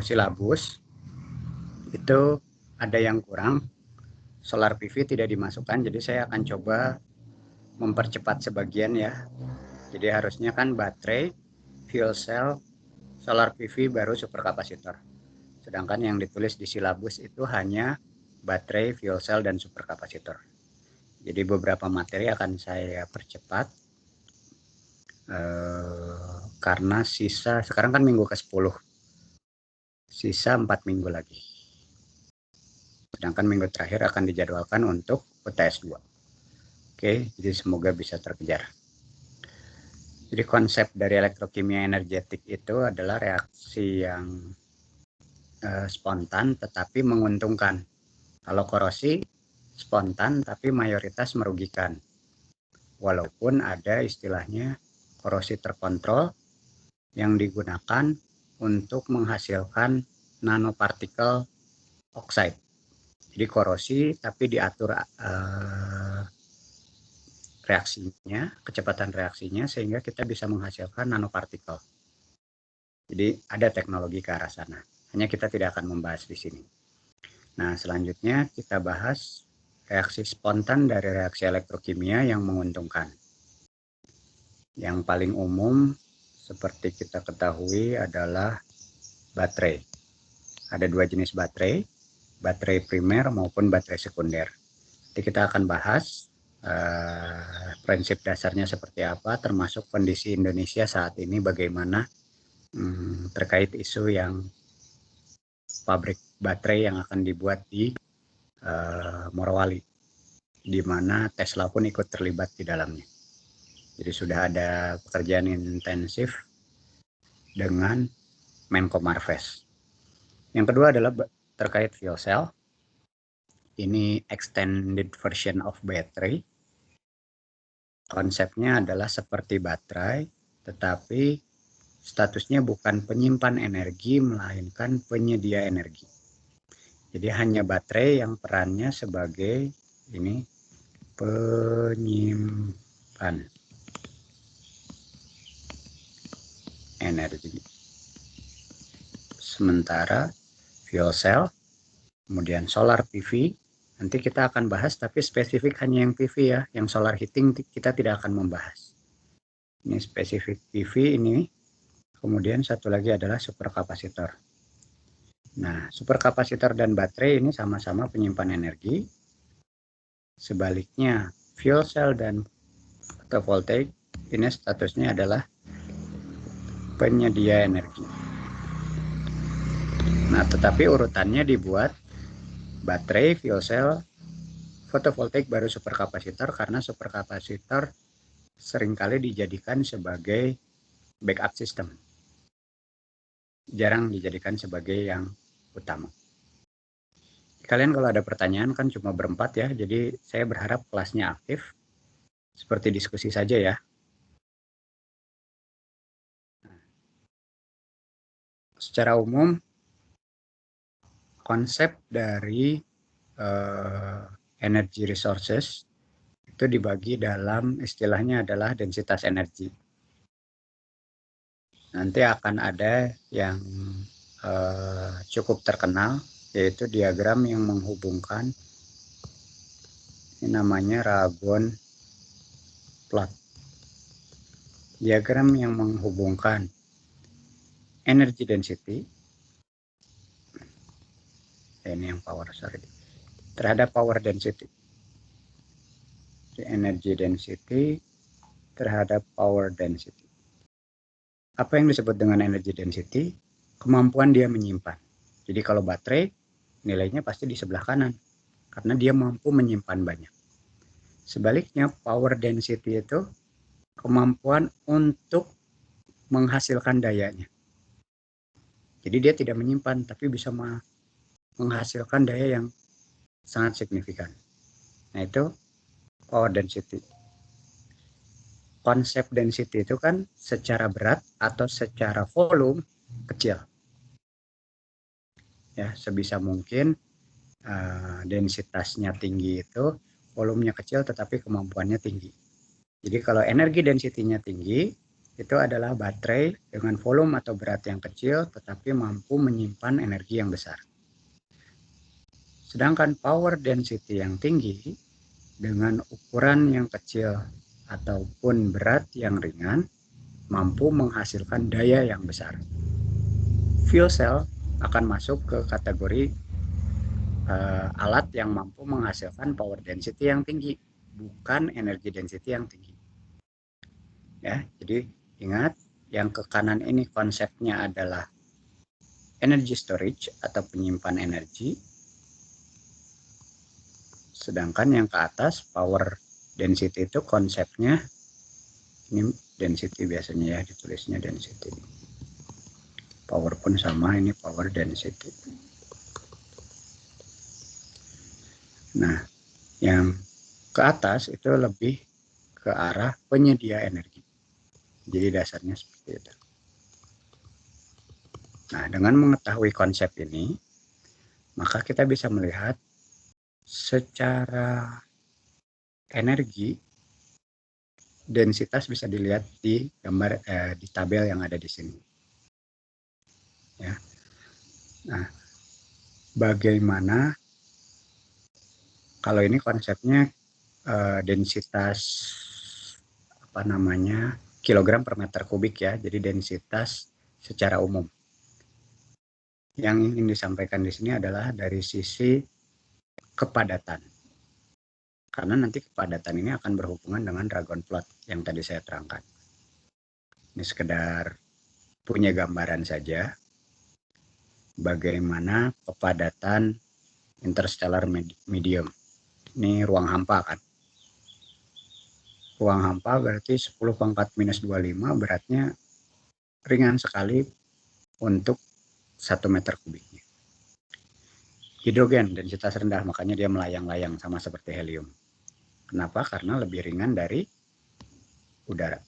silabus itu ada yang kurang, solar PV tidak dimasukkan, jadi saya akan coba mempercepat sebagian ya. Jadi harusnya kan baterai, fuel cell, solar PV baru superkapasitor. Sedangkan yang ditulis di silabus itu hanya baterai, fuel cell, dan superkapasitor. Jadi beberapa materi akan saya percepat karena sisa, sekarang kan minggu ke-10, sisa 4 minggu lagi. Sedangkan minggu terakhir akan dijadwalkan untuk UTS 2. Oke, jadi semoga bisa terkejar. Jadi konsep dari elektrokimia energetik itu adalah reaksi yang spontan tetapi menguntungkan. Kalau korosi spontan tapi mayoritas merugikan. Walaupun ada istilahnya korosi terkontrol yang digunakan untuk menghasilkan nanopartikel oxide. Jadi korosi tapi diatur reaksinya, kecepatan reaksinya sehingga kita bisa menghasilkan nanopartikel. Jadi ada teknologi ke arah sana. Hanya kita tidak akan membahas di sini. Nah, selanjutnya kita bahas reaksi spontan dari reaksi elektrokimia yang menguntungkan. Yang paling umum seperti kita ketahui adalah baterai. Ada 2 jenis baterai, baterai primer maupun baterai sekunder. Jadi kita akan bahas prinsip dasarnya seperti apa, termasuk kondisi Indonesia saat ini bagaimana terkait isu yang pabrik baterai yang akan dibuat di Morowali, di mana Tesla pun ikut terlibat di dalamnya. Jadi sudah ada pekerjaan intensif dengan Menko Marves. Yang kedua adalah terkait fuel cell. Ini extended version of battery. Konsepnya adalah seperti baterai, tetapi statusnya bukan penyimpan energi, melainkan penyedia energi. Jadi hanya baterai yang perannya sebagai ini penyimpan energi. Sementara fuel cell, kemudian solar PV, nanti kita akan bahas, tapi spesifik hanya yang PV ya, yang solar heating kita tidak akan membahas. Ini spesifik PV ini, kemudian satu lagi adalah superkapasitor. Nah, superkapasitor dan baterai ini sama-sama penyimpan energi. Sebaliknya, fuel cell dan photovoltaik ini statusnya adalah penyedia energi. Nah, tetapi urutannya dibuat baterai, fuel cell, fotovoltaik baru superkapasitor, karena superkapasitor seringkali dijadikan sebagai backup system. Jarang dijadikan sebagai yang utama. Kalian kalau ada pertanyaan kan cuma berempat ya, jadi saya berharap kelasnya aktif, seperti diskusi saja ya. Secara umum, konsep dari energy resources itu dibagi dalam istilahnya adalah densitas energi. Nanti akan ada yang cukup terkenal, yaitu diagram yang menghubungkan, ini namanya Ragon plot. Diagram yang menghubungkan energy density, ini yang power, sorry, terhadap power density. Energy density terhadap power density. Apa yang disebut dengan energy density? Kemampuan dia menyimpan. Jadi kalau baterai, nilainya pasti di sebelah kanan, karena dia mampu menyimpan banyak. Sebaliknya, power density itu kemampuan untuk menghasilkan dayanya. Jadi dia tidak menyimpan, tapi bisa menghasilkan daya yang sangat signifikan. Nah, itu power density. Konsep density itu kan secara berat atau secara volume kecil. Ya, sebisa mungkin densitasnya tinggi itu, volumenya kecil tetapi kemampuannya tinggi. Jadi kalau energi density-nya tinggi, itu adalah baterai dengan volume atau berat yang kecil tetapi mampu menyimpan energi yang besar. Sedangkan power density yang tinggi dengan ukuran yang kecil ataupun berat yang ringan mampu menghasilkan daya yang besar. Fuel cell akan masuk ke kategori alat yang mampu menghasilkan power density yang tinggi, bukan energy density yang tinggi. Ya, jadi ingat yang ke kanan ini konsepnya adalah energy storage atau penyimpan energi. Sedangkan yang ke atas power density itu konsepnya, ini density biasanya ya ditulisnya density. Power pun sama, ini power density. Nah, yang ke atas itu lebih ke arah penyedia energi. Jadi dasarnya seperti itu. Nah, dengan mengetahui konsep ini, maka kita bisa melihat secara energi, densitas bisa dilihat di gambar di tabel yang ada di sini. Ya. Nah, bagaimana kalau ini konsepnya densitas apa namanya kilogram per meter kubik ya, jadi densitas secara umum. Yang ingin disampaikan di sini adalah dari sisi kepadatan, karena nanti kepadatan ini akan berhubungan dengan dragon plot yang tadi saya terangkan. Ini sekedar punya gambaran saja bagaimana kepadatan interstellar medium. Ini ruang hampa kan. Ruang hampa berarti 10 pangkat minus 25 beratnya ringan sekali untuk 1 meter kubiknya. Hidrogen densitas rendah, makanya dia melayang-layang sama seperti helium. Kenapa? Karena lebih ringan dari udara.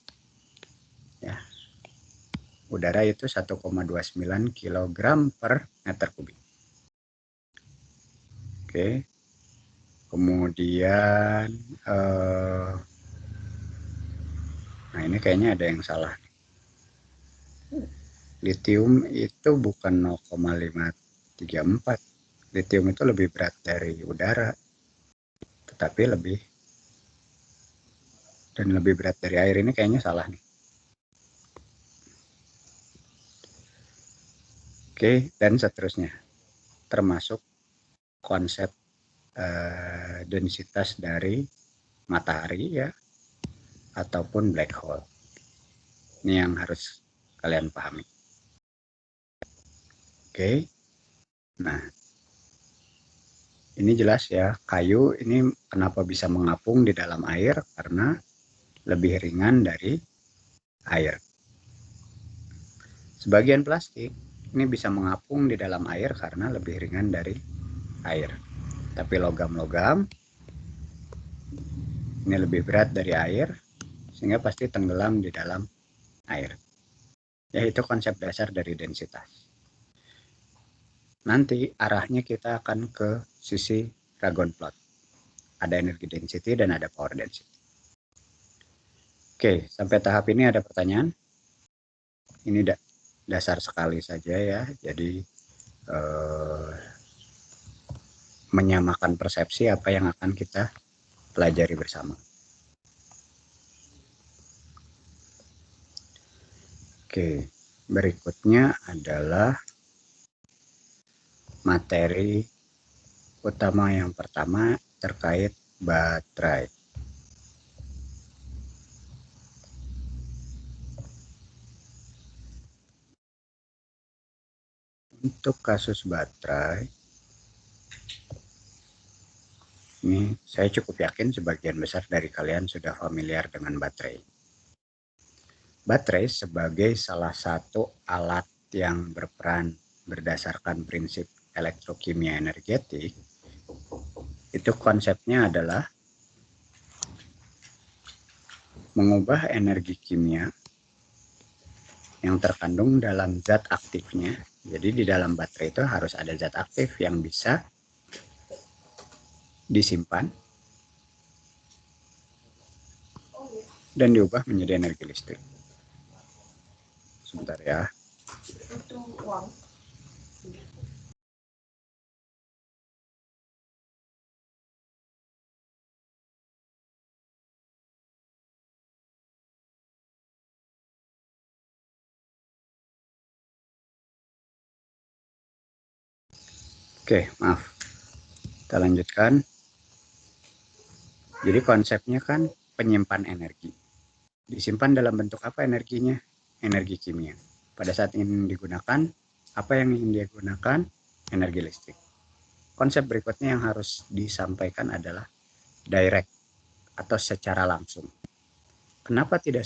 Ya. Udara itu 1,29 kg per meter kubik. Oke. Kemudian nah ini kayaknya ada yang salah. Litium itu bukan 0,534. Litium itu lebih berat dari udara, tetapi lebih berat dari air. Ini kayaknya salah nih. Oke, dan seterusnya, termasuk konsep densitas dari matahari ya, ataupun black hole. Ini yang harus kalian pahami. Oke, nah ini jelas ya, kayu ini kenapa bisa mengapung di dalam air, karena lebih ringan dari air. Sebagian plastik ini bisa mengapung di dalam air karena lebih ringan dari air. Tapi logam-logam ini lebih berat dari air, sehingga pasti tenggelam di dalam air. Yaitu konsep dasar dari densitas. Nanti arahnya kita akan ke sisi dragon plot. Ada energi density dan ada power density. Oke, sampai tahap ini ada pertanyaan? Ini dasar sekali saja ya. Jadi menyamakan persepsi apa yang akan kita pelajari bersama. Oke, berikutnya adalah materi utama yang pertama terkait baterai. Untuk kasus baterai, ini saya cukup yakin sebagian besar dari kalian sudah familiar dengan baterai. Baterai sebagai salah satu alat yang berperan berdasarkan prinsip elektrokimia energetik, itu konsepnya adalah mengubah energi kimia yang terkandung dalam zat aktifnya. Jadi di dalam baterai itu harus ada zat aktif yang bisa disimpan dan diubah menjadi energi listrik. Sebentar ya. Itu uang. Oke, maaf. Kita lanjutkan. Jadi konsepnya kan penyimpan energi. Disimpan dalam bentuk apa energinya? Energi kimia. Pada saat ini digunakan, apa yang ingin dia gunakan? Energi listrik. Konsep berikutnya yang harus disampaikan adalah direct atau secara langsung. Kenapa tidak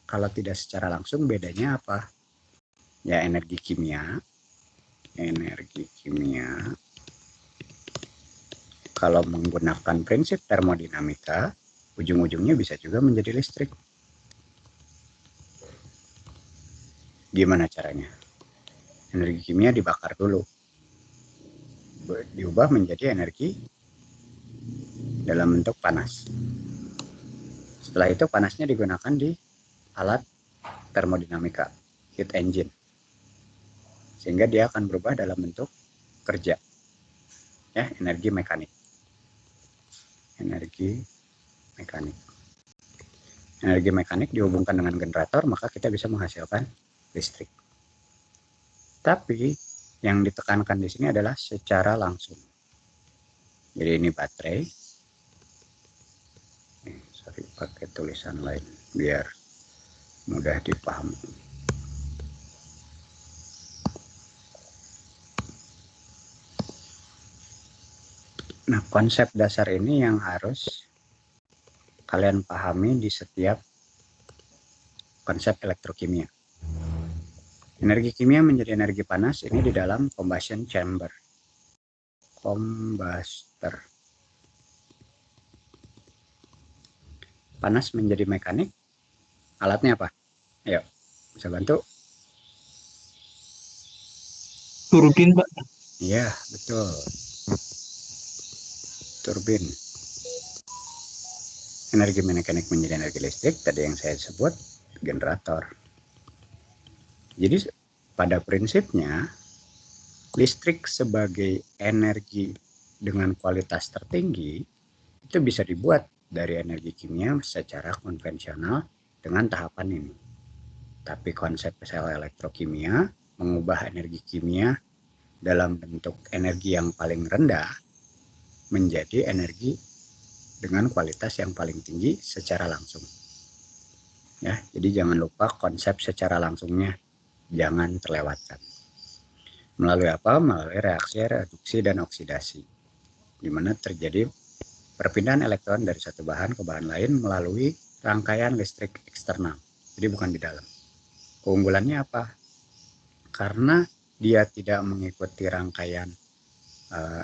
kalau tidak secara langsung bedanya apa? Ya energi kimia. Energi kimia kalau menggunakan prinsip termodinamika, ujung-ujungnya bisa juga menjadi listrik. Gimana caranya? Energi kimia dibakar dulu, diubah menjadi energi dalam bentuk panas. Setelah itu panasnya digunakan di alat termodinamika, heat engine, sehingga dia akan berubah dalam bentuk kerja, ya energi mekanik. Energi mekanik dihubungkan dengan generator, maka kita bisa menghasilkan listrik. Tapi yang ditekankan di sini adalah secara langsung. Jadi ini baterai. Sorry, pakai tulisan lain biar mudah dipahami. Nah, konsep dasar ini yang harus kalian pahami di setiap konsep elektrokimia. Energi kimia menjadi energi panas ini di dalam combustion chamber. Combustor. Panas menjadi mekanik. Alatnya apa? Ayo, bisa bantu? Turbin, Pak. Iya, betul. Turbin. Energi mekanik menjadi energi listrik, tadi yang saya sebut generator. Jadi pada prinsipnya listrik sebagai energi dengan kualitas tertinggi itu bisa dibuat dari energi kimia secara konvensional dengan tahapan ini. Tapi konsep sel elektrokimia mengubah energi kimia dalam bentuk energi yang paling rendah menjadi energi dengan kualitas yang paling tinggi secara langsung. Ya, jadi jangan lupa konsep secara langsungnya jangan terlewatkan. Melalui apa? Melalui reaksi reduksi dan oksidasi, di mana terjadi perpindahan elektron dari satu bahan ke bahan lain melalui rangkaian listrik eksternal. Jadi bukan di dalam. Keunggulannya apa? Karena dia tidak mengikuti rangkaian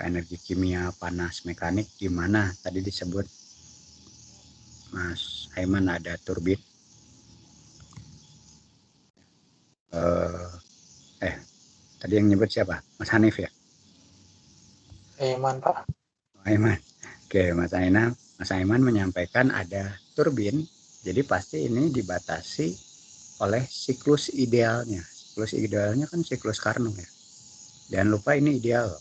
energi kimia panas mekanik, di mana tadi disebut Mas Aiman ada turbin. Tadi yang nyebut siapa? Mas Hanif ya? Aiman, Pak. Aiman. Oke, Mas Aiman menyampaikan ada turbin. Jadi pasti ini dibatasi oleh siklus idealnya. Siklus idealnya kan siklus Carnot ya. Jangan lupa ini ideal.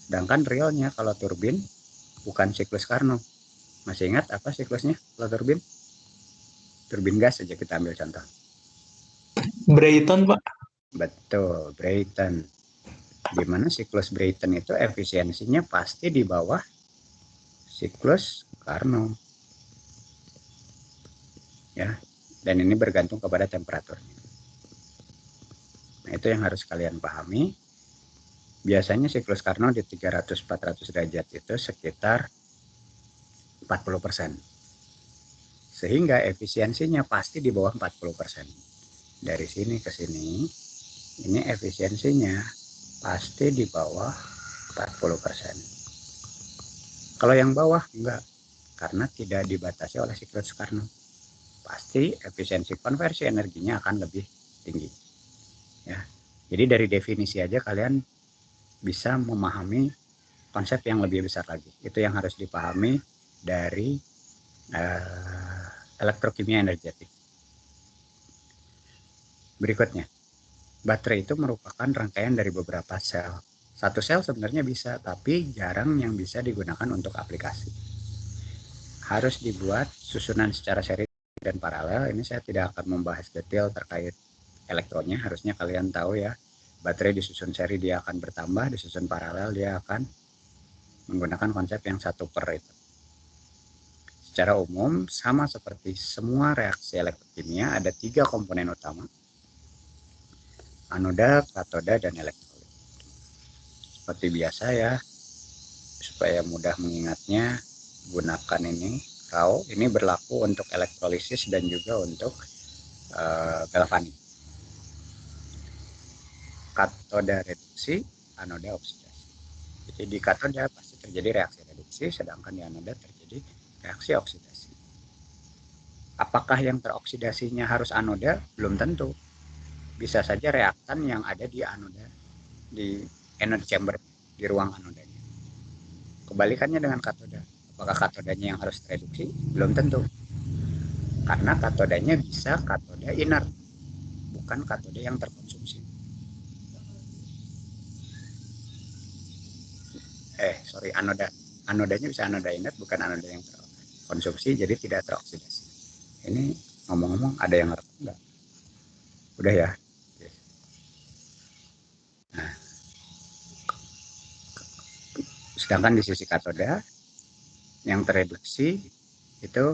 Sedangkan realnya kalau turbin bukan siklus Carnot. Masih ingat apa siklusnya kalau turbin? Turbin gas saja kita ambil contoh. Brayton, Pak. Betul, Brayton. Di mana siklus Brayton itu efisiensinya pasti di bawah siklus Carnot. Ya, dan ini bergantung kepada temperaturnya. Nah, itu yang harus kalian pahami. Biasanya siklus Carnot di 300-400 derajat itu sekitar 40%. Sehingga efisiensinya pasti di bawah 40%. Dari sini ke sini, ini efisiensinya pasti di bawah 40%. Kalau yang bawah enggak, karena tidak dibatasi oleh siklus Carnot. Pasti efisiensi konversi energinya akan lebih tinggi. Ya. Jadi dari definisi aja kalian bisa memahami konsep yang lebih besar lagi. Itu yang harus dipahami dari elektrokimia energetik. Berikutnya, baterai itu merupakan rangkaian dari beberapa sel. Satu sel sebenarnya bisa, tapi jarang yang bisa digunakan untuk aplikasi. Harus dibuat susunan secara seri dan paralel. Ini saya tidak akan membahas detail terkait elektronnya. Harusnya kalian tahu ya, baterai disusun seri dia akan bertambah, disusun paralel dia akan menggunakan konsep yang 1/. Secara umum, sama seperti semua reaksi elektrokimia, ada 3 komponen utama: anoda, katoda, dan elektrolit. Seperti biasa ya, supaya mudah mengingatnya, gunakan ini RAO. Ini berlaku untuk elektrolisis dan juga untuk galvanik. Katoda reduksi, anoda oksidasi. Jadi di katoda pasti terjadi reaksi reduksi, sedangkan di anoda terjadi reaksi oksidasi. Apakah yang teroksidasinya harus anoda? Belum tentu. Bisa saja reaktan yang ada di anoda, di anode chamber, di ruang anodanya. Kebalikannya dengan katoda. Apakah katodanya yang harus tereduksi? Belum tentu. Karena katodanya bisa katoda inert, bukan katoda yang terkonsumsi. Anoda. Anodanya bisa anoda inert, bukan anoda yang terkonsumsi, jadi tidak teroksidasi. Ini ngomong-ngomong ada yang ngerti enggak? Udah ya? Nah, sedangkan di sisi katoda, yang tereduksi itu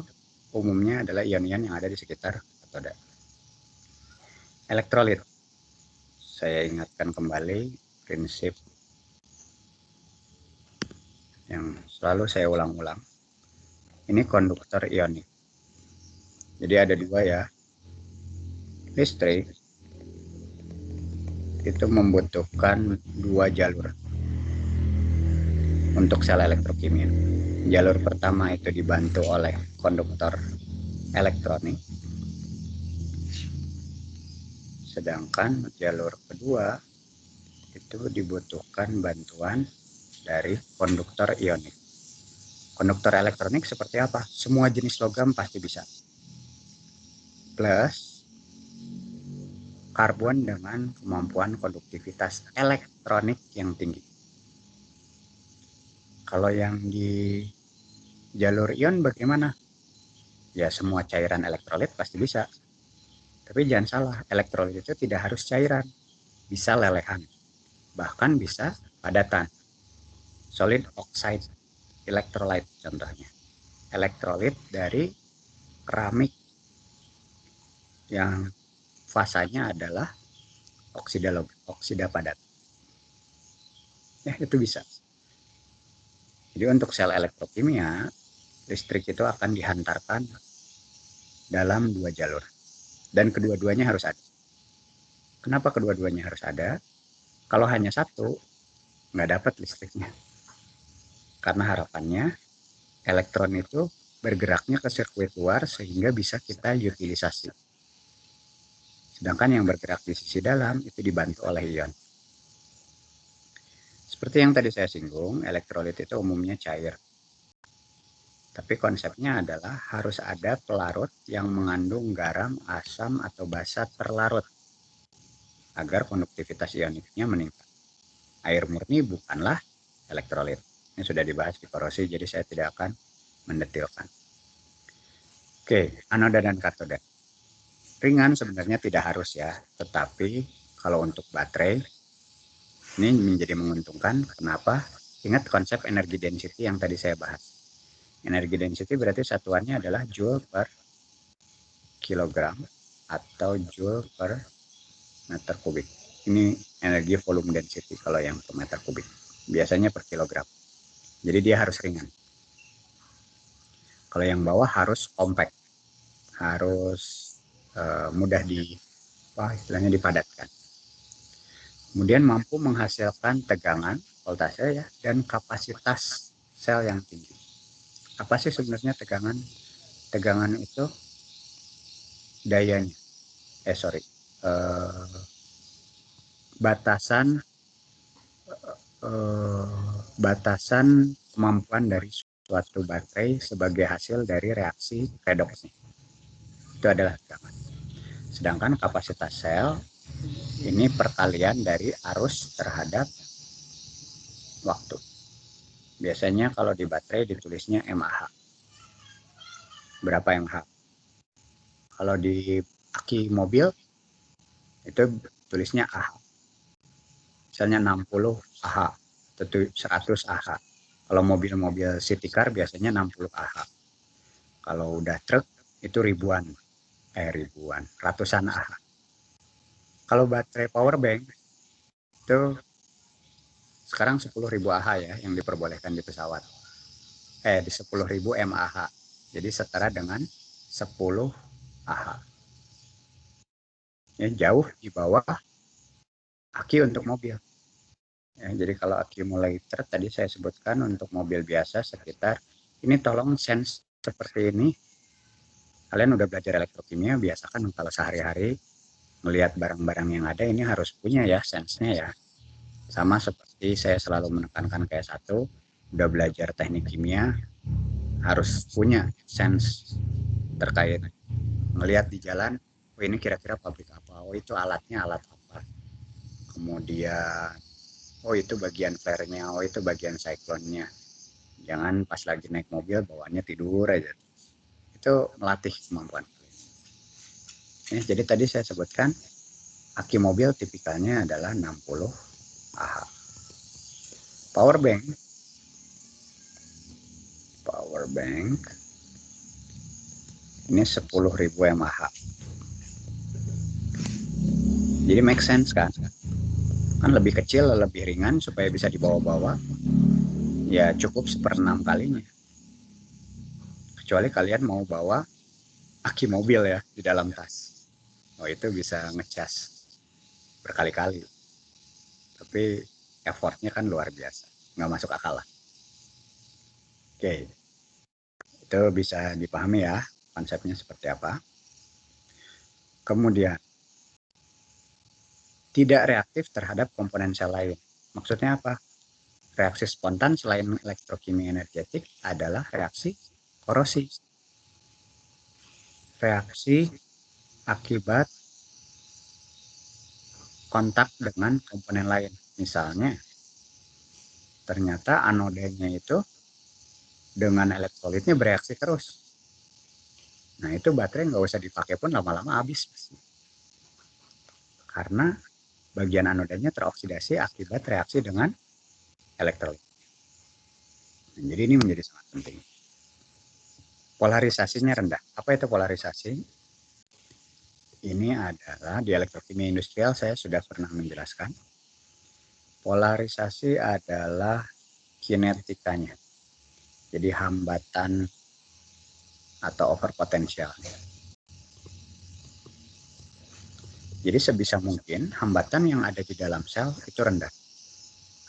umumnya adalah ion-ion yang ada di sekitar katoda. Elektrolit. Saya ingatkan kembali prinsip yang selalu saya ulang-ulang. Ini konduktor ionik. Jadi ada 2 ya. Listrik itu membutuhkan 2 jalur untuk sel elektrokimia. Jalur pertama itu dibantu oleh konduktor elektronik, sedangkan jalur kedua itu dibutuhkan bantuan dari konduktor ionik. Konduktor elektronik seperti apa? Semua jenis logam pasti bisa. Plus karbon dengan kemampuan konduktivitas elektronik yang tinggi. Kalau yang di jalur ion bagaimana? Ya semua cairan elektrolit pasti bisa. Tapi jangan salah, elektrolit itu tidak harus cairan. Bisa lelehan. Bahkan bisa padatan. Solid oxide electrolyte contohnya. Elektrolit dari keramik yang fasanya adalah oksida padat. Ya, itu bisa. Jadi untuk sel elektrokimia, listrik itu akan dihantarkan dalam 2 jalur. Dan kedua-duanya harus ada. Kenapa kedua-duanya harus ada? Kalau hanya satu, nggak dapat listriknya. Karena harapannya elektron itu bergeraknya ke sirkuit luar sehingga bisa kita utilisasi. Sedangkan yang bergerak di sisi dalam itu dibantu oleh ion. Seperti yang tadi saya singgung, elektrolit itu umumnya cair. Tapi konsepnya adalah harus ada pelarut yang mengandung garam, asam, atau basa terlarut agar konduktivitas ioniknya meningkat. Air murni bukanlah elektrolit. Ini sudah dibahas di korosi, jadi saya tidak akan mendetilkan. Oke, anoda dan katoda. Ringan sebenarnya tidak harus ya, tetapi kalau untuk baterai ini menjadi menguntungkan. Kenapa? Ingat konsep energi density yang tadi saya bahas. Energi density berarti satuannya adalah joule per kilogram atau joule per meter kubik. Ini energi volume density kalau yang per meter kubik. Biasanya per kilogram. Jadi dia harus ringan. Kalau yang bawah harus compact. Harus mudah istilahnya dipadatkan. Kemudian mampu menghasilkan tegangan, voltase ya, dan kapasitas sel yang tinggi. Apa sih sebenarnya tegangan? Tegangan itu dayanya. Batasan kemampuan dari suatu baterai sebagai hasil dari reaksi redoksnya. Itu adalah tegangan. Sedangkan kapasitas sel ini perkalian dari arus terhadap waktu. Biasanya kalau di baterai ditulisnya mAh. Berapa mAh? Kalau di aki mobil itu tulisnya Ah. Misalnya 60 Ah, atau 100 Ah. Kalau mobil-mobil city car biasanya 60 Ah. Kalau udah truk itu ribuan, ratusan Ah. Kalau baterai power bank itu sekarang 10.000 Ah ya yang diperbolehkan di pesawat. Di 10.000 mAh. Jadi setara dengan 10 Ah. Ya, jauh di bawah aki untuk mobil. Ya, jadi kalau accumulator tadi saya sebutkan untuk mobil biasa sekitar, ini tolong sense seperti ini. Kalian udah belajar elektrokimia, biasakan kalau sehari-hari melihat barang-barang yang ada ini harus punya ya sense-nya ya. Sama seperti saya selalu menekankan kayak satu, udah belajar teknik kimia, harus punya sense terkait melihat di jalan, oh ini kira-kira pabrik apa, oh itu alatnya alat apa. Kemudian oh itu bagian flare-nya, oh itu bagian cyclone-nya. Jangan pas lagi naik mobil bawaannya tidur aja. Itu melatih kemampuan. Ya, jadi tadi saya sebutkan aki mobil tipikalnya adalah 60 Ah. Power bank ini 10.000 mAh. Jadi make sense kan? Kan lebih kecil, lebih ringan supaya bisa dibawa-bawa. Ya cukup 1/6 kalinya. Kecuali kalian mau bawa aki mobil ya di dalam tas. Oh itu bisa ngecas berkali-kali. Tapi effortnya kan luar biasa. Nggak masuk akal lah. Oke. Itu bisa dipahami ya konsepnya seperti apa. Kemudian tidak reaktif terhadap komponen sel lain. Maksudnya apa? Reaksi spontan selain elektrokimia energetik adalah reaksi korosi. Reaksi akibat kontak dengan komponen lain. Misalnya, ternyata anodanya itu dengan elektrolitnya bereaksi terus. Nah itu baterai nggak usah dipakai pun lama-lama habis. Karena bagian anodanya teroksidasi akibat reaksi dengan elektrolit. Nah, jadi ini menjadi sangat penting. Polarisasinya rendah. Apa itu polarisasi? Ini adalah di elektrokimia industrial saya sudah pernah menjelaskan. Polarisasi adalah kinetikanya. Jadi hambatan atau overpotensial. Jadi sebisa mungkin hambatan yang ada di dalam sel itu rendah.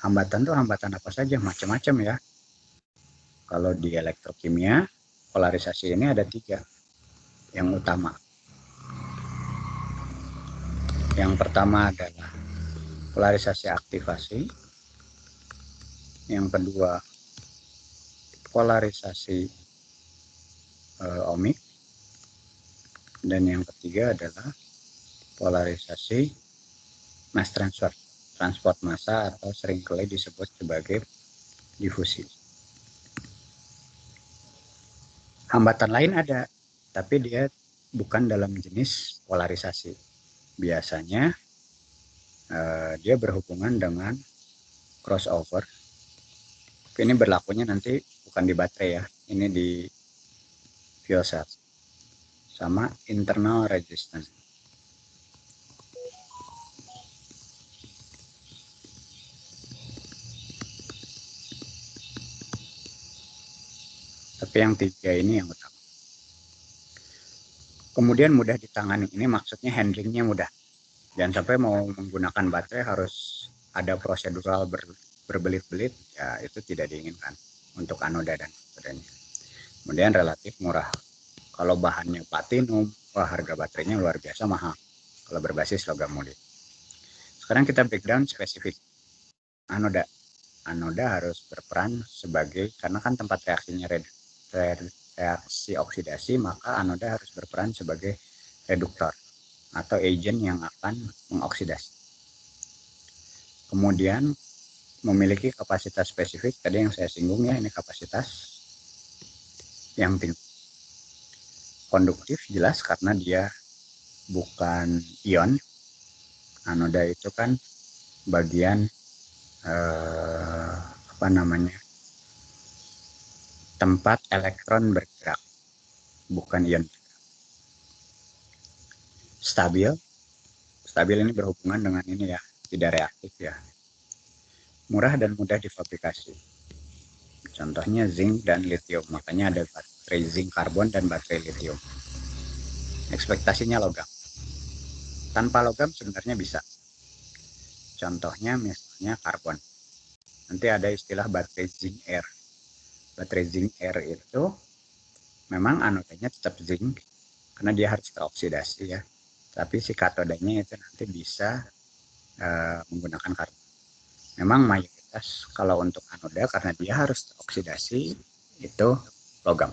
Hambatan itu hambatan apa saja, macam-macam ya. Kalau di elektrokimia, polarisasi ini ada 3 yang utama. Yang pertama adalah polarisasi aktivasi. Yang kedua, polarisasi ohmik. Dan yang ketiga adalah polarisasi mass transfer, transport massa atau seringkali disebut sebagai difusi. Hambatan lain ada, tapi dia bukan dalam jenis polarisasi. Biasanya dia berhubungan dengan crossover. Ini berlakunya nanti bukan di baterai ya, ini di fuel cell. Sama internal resistance. Tapi yang 3 ini yang utama. Kemudian mudah ditangani, ini maksudnya handlingnya mudah. Jangan sampai mau menggunakan baterai harus ada prosedural berbelit-belit, ya itu tidak diinginkan untuk anoda dan katodanya. Kemudian relatif murah. Kalau bahannya platinum, wah harga baterainya luar biasa mahal. Kalau berbasis logam mulia. Sekarang kita breakdown spesifik anoda. Anoda harus berperan sebagai, karena kan tempat reaksinya reaksi oksidasi, maka anoda harus berperan sebagai reduktor atau agent yang akan mengoksidasi. Kemudian memiliki kapasitas spesifik, tadi yang saya singgung ya, ini kapasitas yang tinggi. Konduktif jelas karena dia bukan ion. Anoda itu kan bagian tempat elektron bergerak, bukan ion. Stabil ini berhubungan dengan ini ya, tidak reaktif ya. Murah dan mudah difabrikasi. Contohnya zinc dan lithium, makanya ada baterai zinc karbon dan baterai lithium. Ekspektasinya logam. Tanpa logam sebenarnya bisa. Contohnya misalnya karbon. Nanti ada istilah baterai zinc air. Baterai zinc air itu memang anodanya tetap zinc karena dia harus teroksidasi ya. Tapi si katodanya itu nanti bisa menggunakan karbon. Memang mayoritas kalau untuk anoda karena dia harus teroksidasi itu logam.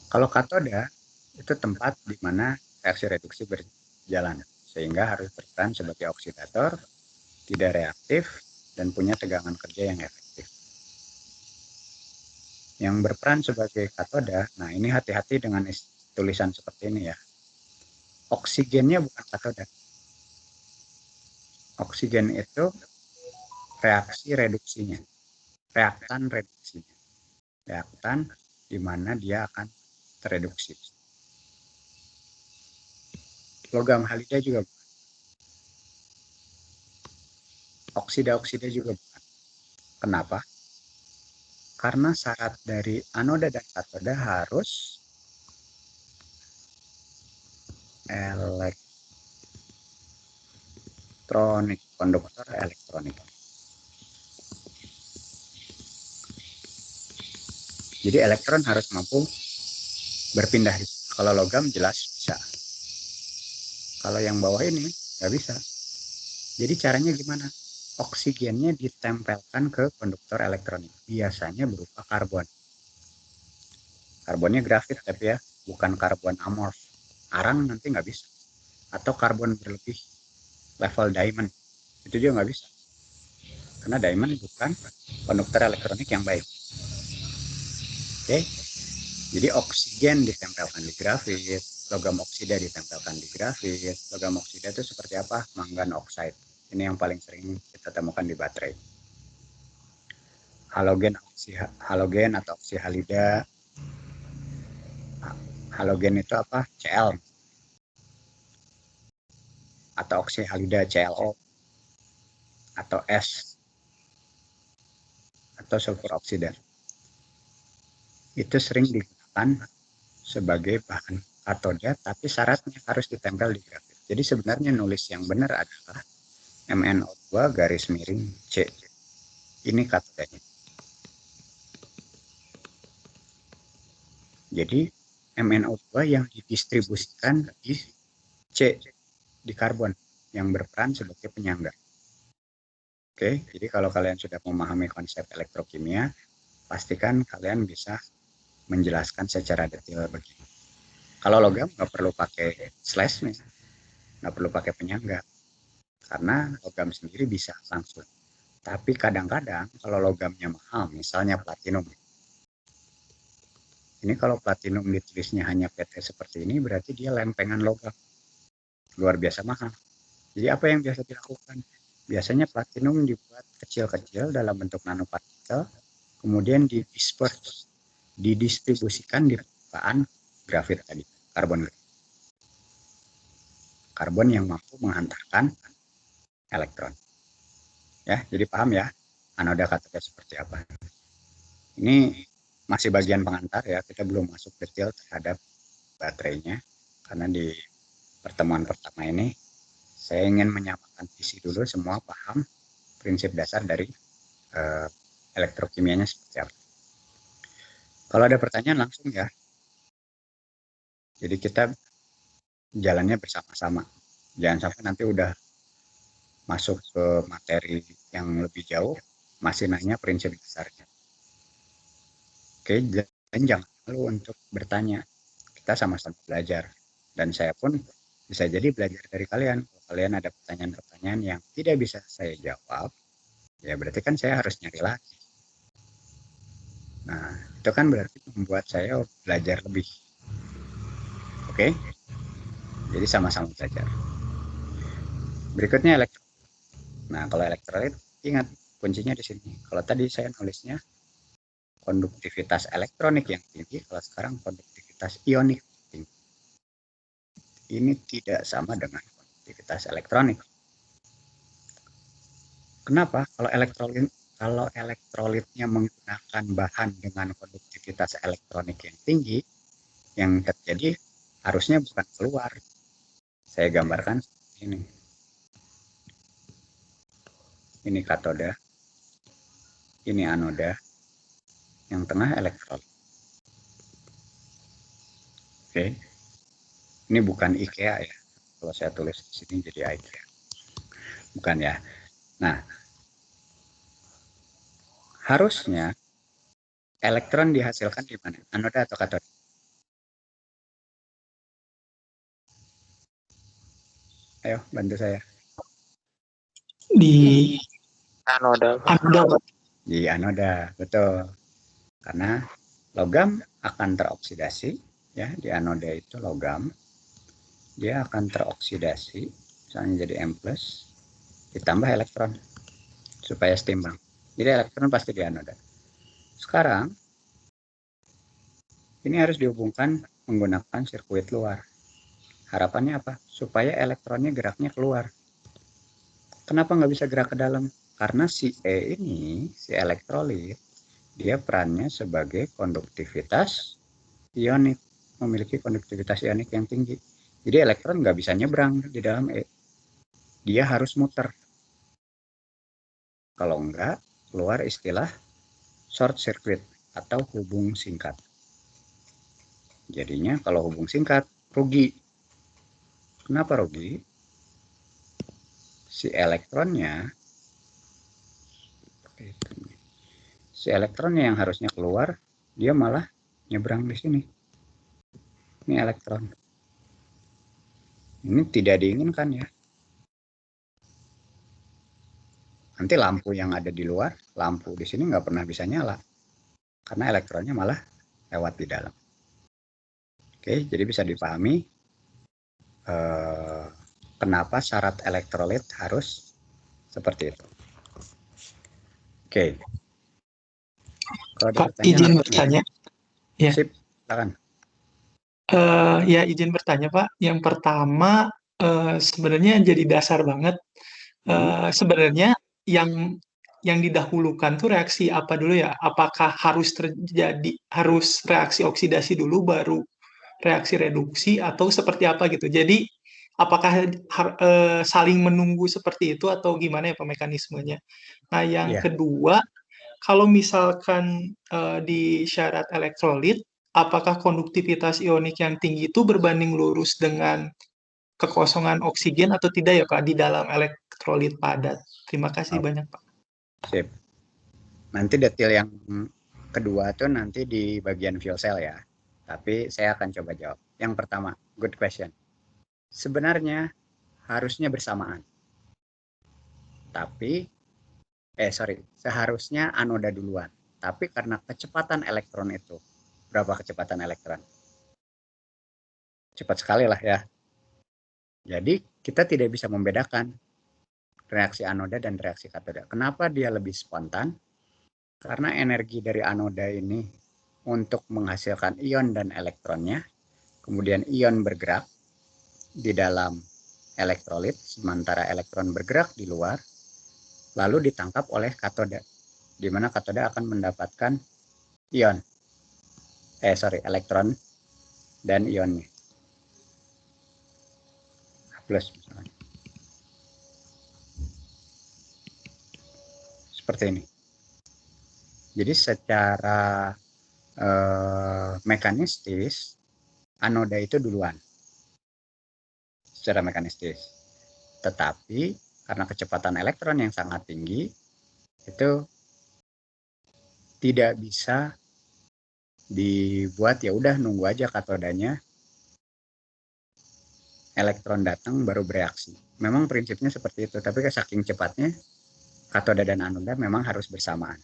Kalau katoda itu tempat di mana reaksi reduksi berjalan sehingga harus berperan sebagai oksidator, tidak reaktif, dan punya tegangan kerja yang efektif. Yang berperan sebagai katoda, nah ini hati-hati dengan tulisan seperti ini ya. Oksigennya bukan katoda. Oksigen itu reaksi reduksinya, reaktan reduksinya. Reaktan di mana dia akan tereduksi. Logam halida juga bukan. Oksida juga bukan. Kenapa? Karena syarat dari anoda dan katoda harus elektronik, konduktor elektronik. Jadi elektron harus mampu berpindah. Kalau logam jelas bisa. Kalau yang bawah ini nggak bisa. Jadi caranya gimana? Oksigennya ditempelkan ke konduktor elektronik. Biasanya berupa karbon. Karbonnya grafit tapi ya, bukan karbon amorf. Arang nanti nggak bisa. Atau karbon berlebih, level diamond. Itu juga nggak bisa. Karena diamond bukan konduktor elektronik yang baik. Oke, jadi oksigen ditempelkan di grafit, logam oksida ditempelkan di grafit. Logam oksida itu seperti apa? Manggan oxide. Ini yang paling sering kita temukan di baterai. Halogen atau oksihalida. Halogen itu apa? Cl. Atau oksihalida ClO. Atau S. Atau sulfur oksida. Itu sering digunakan sebagai bahan katoda, tapi syaratnya harus ditempel di grafit. Jadi sebenarnya nulis yang benar adalah MnO2 garis miring C. Ini katodanya. Jadi MnO2 yang didistribusikan di C, di karbon, yang berperan sebagai penyangga. Oke, jadi kalau kalian sudah memahami konsep elektrokimia, pastikan kalian bisa menjelaskan secara detail begini. Kalau logam nggak perlu pakai slash nih, nggak perlu pakai penyangga, karena logam sendiri bisa langsung. Tapi kadang-kadang kalau logamnya mahal, misalnya platinum. Ini kalau platinum ditulisnya hanya PT seperti ini, berarti dia lempengan logam. Luar biasa mahal. Jadi apa yang biasa dilakukan? Biasanya platinum dibuat kecil-kecil dalam bentuk nanopartikel, kemudian didistribusikan di permukaan grafit tadi, karbon. Karbon yang mampu menghantarkan elektron. Ya, jadi paham ya, anoda katoda seperti apa. Ini masih bagian pengantar ya, kita belum masuk detail terhadap baterainya, karena di pertemuan pertama ini saya ingin menyamakan visi dulu, semua paham prinsip dasar dari elektrokimianya seperti apa. Kalau ada pertanyaan langsung ya. Jadi kita jalannya bersama-sama. Jangan sampai nanti udah masuk ke materi yang lebih jauh, masih nanya prinsip dasarnya. Oke, dan jangan malu untuk bertanya. Kita sama-sama belajar. Dan saya pun bisa jadi belajar dari kalian. Kalau kalian ada pertanyaan-pertanyaan yang tidak bisa saya jawab, ya berarti kan saya harus nyari lagi. Nah, itu kan berarti membuat saya belajar lebih. Oke? Jadi sama-sama belajar. Berikutnya elektrolit. Nah, kalau elektrolit, ingat kuncinya di sini. Kalau tadi saya nulisnya konduktivitas elektronik yang tinggi, kalau sekarang konduktivitas ionik tinggi. Ini tidak sama dengan konduktivitas elektronik. Kenapa? Kalau elektrolitnya menggunakan bahan dengan konduktivitas elektronik yang tinggi, yang terjadi arusnya bukan keluar. Saya gambarkan ini. Ini katoda, ini anoda, yang tengah elektrolit. Oke, ini bukan IKEA ya. Kalau saya tulis di sini jadi IKEA, bukan ya. Nah, harusnya elektron dihasilkan di mana? Anoda atau katoda? Ayo, bantu saya. Di Anoda, Pak. anoda, Pak. Di anoda, betul. Karena logam akan teroksidasi, ya, di anoda itu logam, dia akan teroksidasi, misalnya jadi M+, ditambah elektron, supaya setimbang. Jadi elektron pasti di anoda. Sekarang, ini harus dihubungkan menggunakan sirkuit luar. Harapannya apa? Supaya elektronnya geraknya keluar. Kenapa nggak bisa gerak ke dalam? Karena si E ini, si elektrolit, dia perannya sebagai konduktivitas ionik, memiliki konduktivitas ionik yang tinggi. Jadi elektron nggak bisa nyebrang di dalam E. Dia harus muter. Kalau enggak, keluar istilah short circuit atau hubung singkat. Jadinya kalau hubung singkat, rugi. Kenapa rugi? Si elektronnya yang harusnya keluar, dia malah nyebrang di sini. Ini elektron. Ini tidak diinginkan ya. Nanti lampu yang ada di luar, lampu di sini nggak pernah bisa nyala. Karena elektronnya malah lewat di dalam. Oke, jadi bisa dipahami kenapa syarat elektrolit harus seperti itu. Oke. Kalau ada Pak, pertanyaan, izin bertanya. Ya. Sip, silakan. Ya, izin bertanya, Pak. Yang pertama, sebenarnya jadi dasar banget. Sebenarnya yang didahulukan tuh reaksi apa dulu ya? Apakah harus reaksi oksidasi dulu baru reaksi reduksi atau seperti apa gitu? Jadi apakah saling menunggu seperti itu atau gimana ya Pak mekanismenya? Nah, yang Iya. kedua, kalau misalkan di syarat elektrolit, apakah konduktivitas ionik yang tinggi itu berbanding lurus dengan kekosongan oksigen atau tidak ya Pak di dalam elektrolit padat? Terima kasih banyak Pak. Sip. Nanti detail yang kedua tuh nanti di bagian fuel cell ya. Tapi saya akan coba jawab. Yang pertama, good question. Sebenarnya harusnya bersamaan. Tapi, seharusnya anoda duluan. Tapi karena kecepatan elektron itu, berapa kecepatan elektron? Cepat sekali lah ya. Jadi kita tidak bisa membedakan reaksi anoda dan reaksi katoda. Kenapa dia lebih spontan? Karena energi dari anoda ini untuk menghasilkan ion dan elektronnya, kemudian ion bergerak di dalam elektrolit, sementara elektron bergerak di luar, lalu ditangkap oleh katoda, di mana katoda akan mendapatkan elektron dan ionnya. Plus misalnya. Seperti ini. Jadi secara mekanistis, anoda itu duluan. Secara mekanistis. Tetapi karena kecepatan elektron yang sangat tinggi, itu tidak bisa dibuat ya udah nunggu aja katodanya elektron datang baru bereaksi. Memang prinsipnya seperti itu, tapi saking cepatnya katoda dan anoda memang harus bersamaan.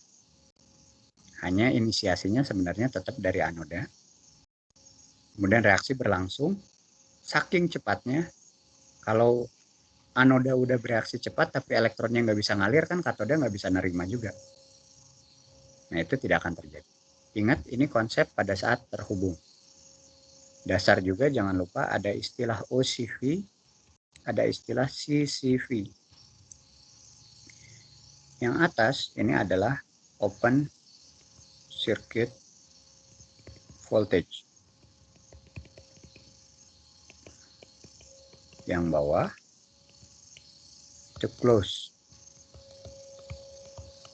Hanya inisiasinya sebenarnya tetap dari anoda. Kemudian reaksi berlangsung saking cepatnya. Kalau anoda udah bereaksi cepat tapi elektronnya nggak bisa ngalir, kan katoda nggak bisa nerima juga. Nah, itu tidak akan terjadi. Ingat, ini konsep pada saat terhubung. Dasar juga jangan lupa ada istilah OCV, ada istilah CCV. Yang atas ini adalah open circuit voltage. Yang bawah itu close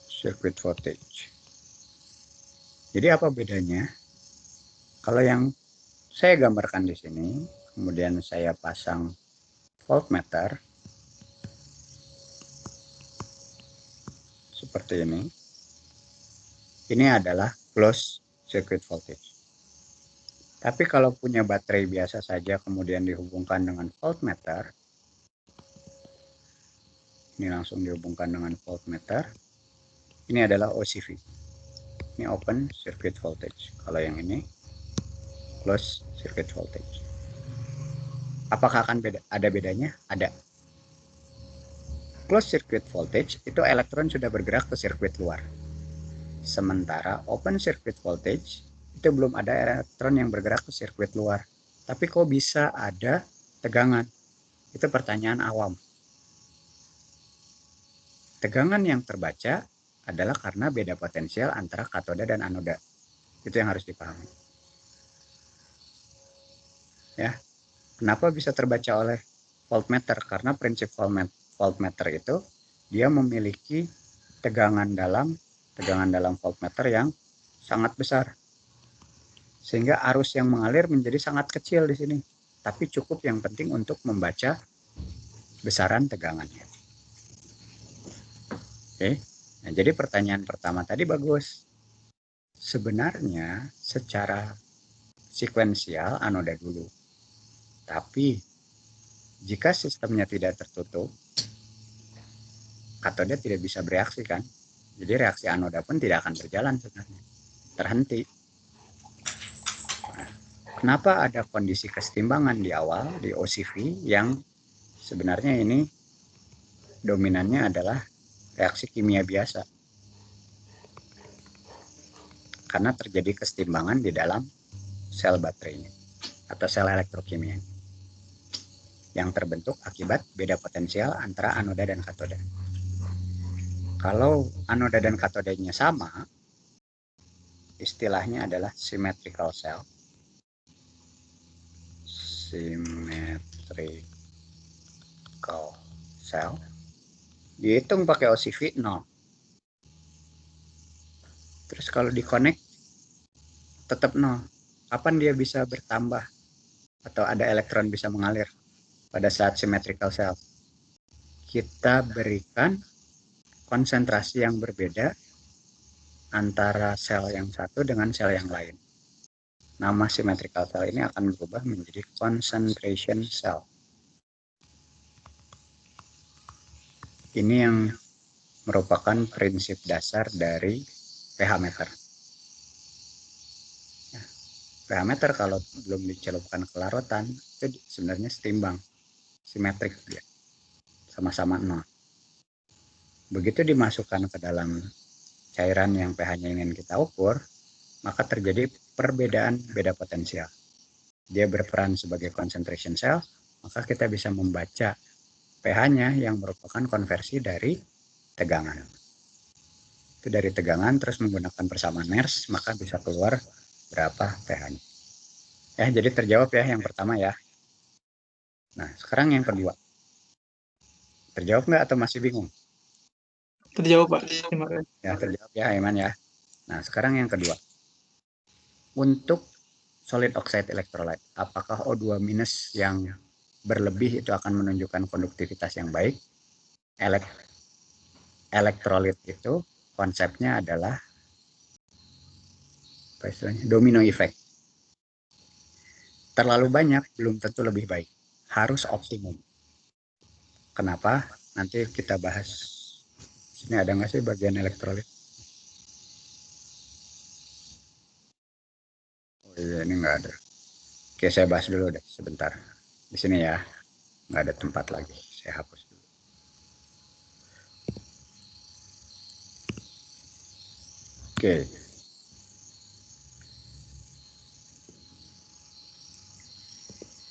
circuit voltage. Jadi apa bedanya? Kalau yang saya gambarkan di sini, kemudian saya pasang voltmeter seperti ini. Ini adalah close circuit voltage. Tapi kalau punya baterai biasa saja kemudian dihubungkan dengan voltmeter, ini langsung dihubungkan dengan voltmeter, ini adalah OCV. Ini open circuit voltage. Kalau yang ini close circuit voltage. Apakah akan ada bedanya? Ada. Close circuit voltage itu elektron sudah bergerak ke sirkuit luar. Sementara open circuit voltage itu belum ada elektron yang bergerak ke sirkuit luar. Tapi kok bisa ada tegangan? Itu pertanyaan awam. Tegangan yang terbaca adalah karena beda potensial antara katoda dan anoda. Itu yang harus dipahami. Ya, kenapa bisa terbaca oleh voltmeter? Karena prinsip voltmeter itu dia memiliki tegangan dalam voltmeter yang sangat besar. Sehingga arus yang mengalir menjadi sangat kecil di sini. Tapi cukup yang penting untuk membaca besaran tegangannya. Oke. Nah, jadi pertanyaan pertama tadi bagus. Sebenarnya secara sekuensial anoda dulu. Tapi jika sistemnya tidak tertutup, katoda tidak bisa bereaksi kan. Jadi reaksi anoda pun tidak akan berjalan sebenarnya. Terhenti. Nah, kenapa ada kondisi kesetimbangan di awal di OCV yang sebenarnya ini dominannya adalah reaksi kimia biasa. Karena terjadi kesetimbangan di dalam sel baterainya atau sel elektrokimia yang terbentuk akibat beda potensial antara anoda dan katoda. Kalau anoda dan katodanya sama, istilahnya adalah symmetrical cell. Symmetrical cell. Dihitung pakai OCV 0. Terus kalau di-connect tetap 0. Kapan dia bisa bertambah atau ada elektron bisa mengalir? Pada saat symmetrical cell. Kita berikan konsentrasi yang berbeda antara sel yang satu dengan sel yang lain. Nama symmetrical cell ini akan berubah menjadi concentration cell. Ini yang merupakan prinsip dasar dari pH meter. pH meter kalau belum dicelupkan ke larutan itu sebenarnya setimbang, simetrik dia, sama-sama 0. Begitu dimasukkan ke dalam cairan yang pH-nya ingin kita ukur, maka terjadi perbedaan beda potensial. Dia berperan sebagai concentration cell, maka kita bisa membaca pH-nya yang merupakan konversi dari tegangan. Itu dari tegangan terus menggunakan persamaan Nernst, maka bisa keluar berapa pH-nya. Jadi terjawab ya yang pertama ya. Nah, sekarang yang kedua. Terjawab nggak atau masih bingung? Terjawab, Pak. Terima kasih. Ya, terjawab ya, Aiman ya. Nah, sekarang yang kedua. Untuk solid oxide electrolyte, apakah O2- yang berlebih itu akan menunjukkan konduktivitas yang baik? Elektrolit itu konsepnya adalah apa istilahnya? Domino effect. Terlalu banyak belum tentu lebih baik. harus optimum. Kenapa? Nanti kita bahas. Sini ada nggak sih bagian elektrolit? Oh iya, ini nggak ada. Oke, saya bahas dulu deh sebentar. Di sini ya, nggak ada tempat lagi. Saya hapus dulu. Oke.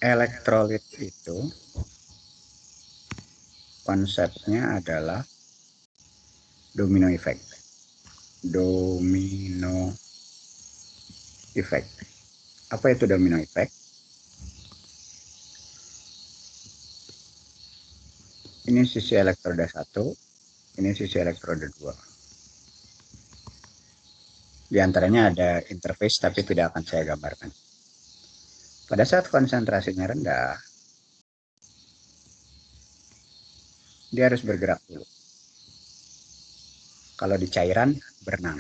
Elektrolit itu konsepnya adalah domino effect. Domino effect. Apa itu domino effect? Ini sisi elektroda 1, ini sisi elektroda 2. Di antaranya ada interface tapi tidak akan saya gambarkan. Pada saat konsentrasinya rendah, dia harus bergerak dulu. Kalau di cairan, berenang.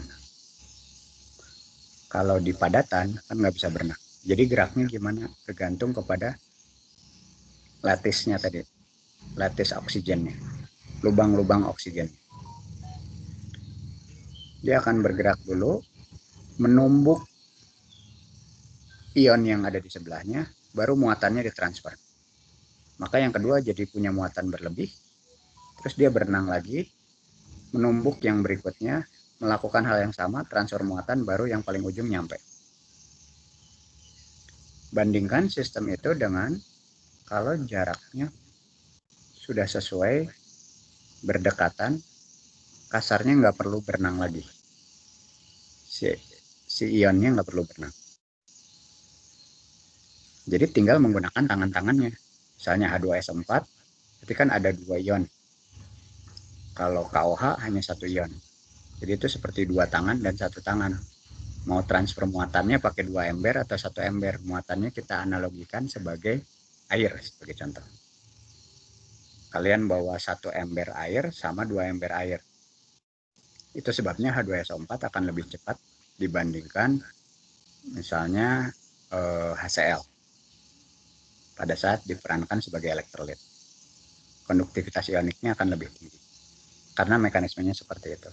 Kalau di padatan, kan nggak bisa berenang. Jadi geraknya gimana? Tergantung kepada latisnya tadi. Latis oksigennya. Lubang-lubang oksigen. Dia akan bergerak dulu, menumbuk ion yang ada di sebelahnya, baru muatannya ditransfer. Maka yang kedua jadi punya muatan berlebih, terus dia berenang lagi, menumbuk yang berikutnya, melakukan hal yang sama, transfer muatan, baru yang paling ujung nyampe. Bandingkan sistem itu dengan kalau jaraknya sudah sesuai, berdekatan, kasarnya nggak perlu berenang lagi. Si ionnya nggak perlu berenang. Jadi tinggal menggunakan tangan-tangannya. Misalnya H2S4, berarti kan ada 2 ion. Kalau KOH hanya 1 ion. Jadi itu seperti 2 tangan dan 1 tangan. Mau transfer muatannya pakai 2 ember atau 1 ember. Muatannya kita analogikan sebagai air, sebagai contoh. Kalian bawa 1 ember air sama 2 ember air. Itu sebabnya H2SO4 akan lebih cepat dibandingkan misalnya HCl pada saat diperankan sebagai elektrolit. Konduktivitas ioniknya akan lebih tinggi karena mekanismenya seperti itu.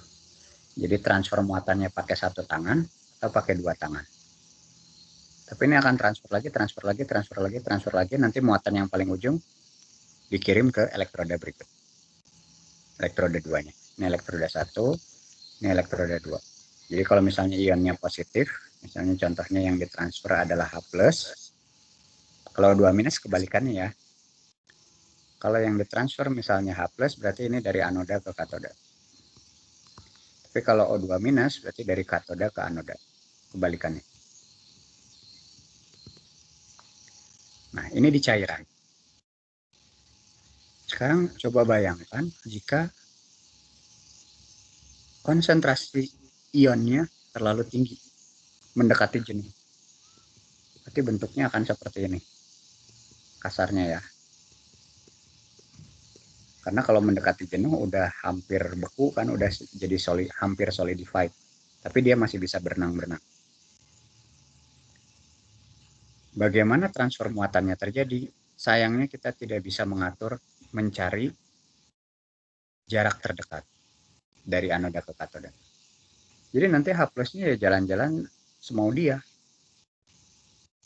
Jadi transfer muatannya pakai 1 tangan atau pakai 2 tangan. Tapi ini akan transfer lagi, nanti muatan yang paling ujung dikirim ke elektroda berikut. Elektroda 2-nya. Ini elektroda 1, ini elektroda 2. Jadi kalau misalnya ionnya positif, misalnya contohnya yang ditransfer adalah H+, kalau 2- kebalikannya ya. Kalau yang ditransfer misalnya H+, berarti ini dari anoda ke katoda. Tapi kalau O2- berarti dari katoda ke anoda. Kebalikannya. Nah, ini di cairan. Sekarang coba bayangkan jika konsentrasi ionnya terlalu tinggi, mendekati jenuh. Berarti bentuknya akan seperti ini. Kasarnya ya. Karena kalau mendekati jenuh udah hampir beku kan, udah jadi hampir solidified. Tapi dia masih bisa berenang-berenang. Bagaimana transfer muatannya terjadi? Sayangnya kita tidak bisa mengatur, mencari jarak terdekat dari anoda ke katoda. Jadi nanti H+-nya ya jalan-jalan semau dia.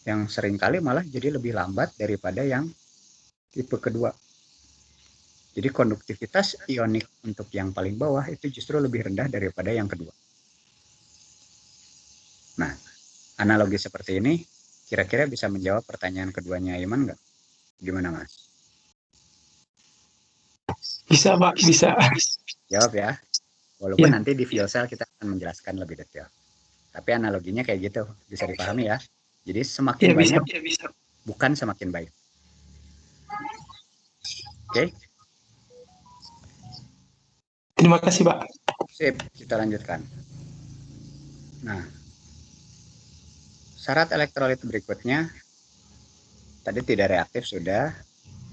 Yang seringkali malah jadi lebih lambat daripada yang tipe kedua. Jadi konduktivitas ionik untuk yang paling bawah itu justru lebih rendah daripada yang kedua. Nah, analogi seperti ini kira-kira bisa menjawab pertanyaan keduanya Iman nggak? Gimana Mas? Bisa Pak, bisa. Jawab ya. Walaupun Ya. nanti di fuel cell kita akan menjelaskan lebih detail. Tapi analoginya kayak gitu, bisa dipahami ya. Jadi semakin Ya, banyak, bisa. bukan semakin baik. Oke? Terima kasih Pak. Sip, kita lanjutkan. Nah, syarat elektrolit berikutnya, tadi tidak reaktif sudah,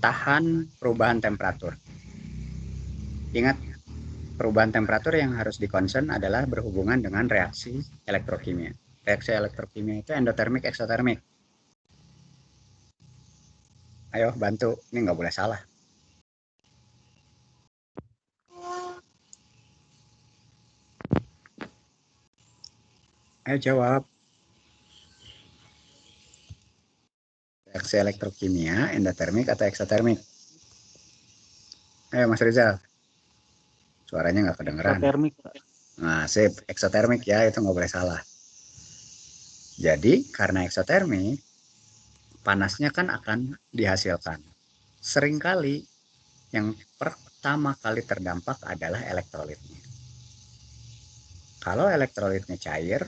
tahan perubahan temperatur. Ingat, perubahan temperatur yang harus dikonsen adalah berhubungan dengan reaksi elektrokimia. Reaksi elektrokimia itu endotermik, eksotermik. Ayo bantu, ini nggak boleh salah. Ayo jawab. Reaksi elektrokimia, endotermik atau eksotermik? Ayo Mas Rizal. Suaranya nggak kedengeran. Eksotermik. Nah, sip. Eksotermik ya, itu nggak boleh salah. Jadi, karena eksotermik, panasnya kan akan dihasilkan. Seringkali yang pertama kali terdampak adalah elektrolitnya. Kalau elektrolitnya cair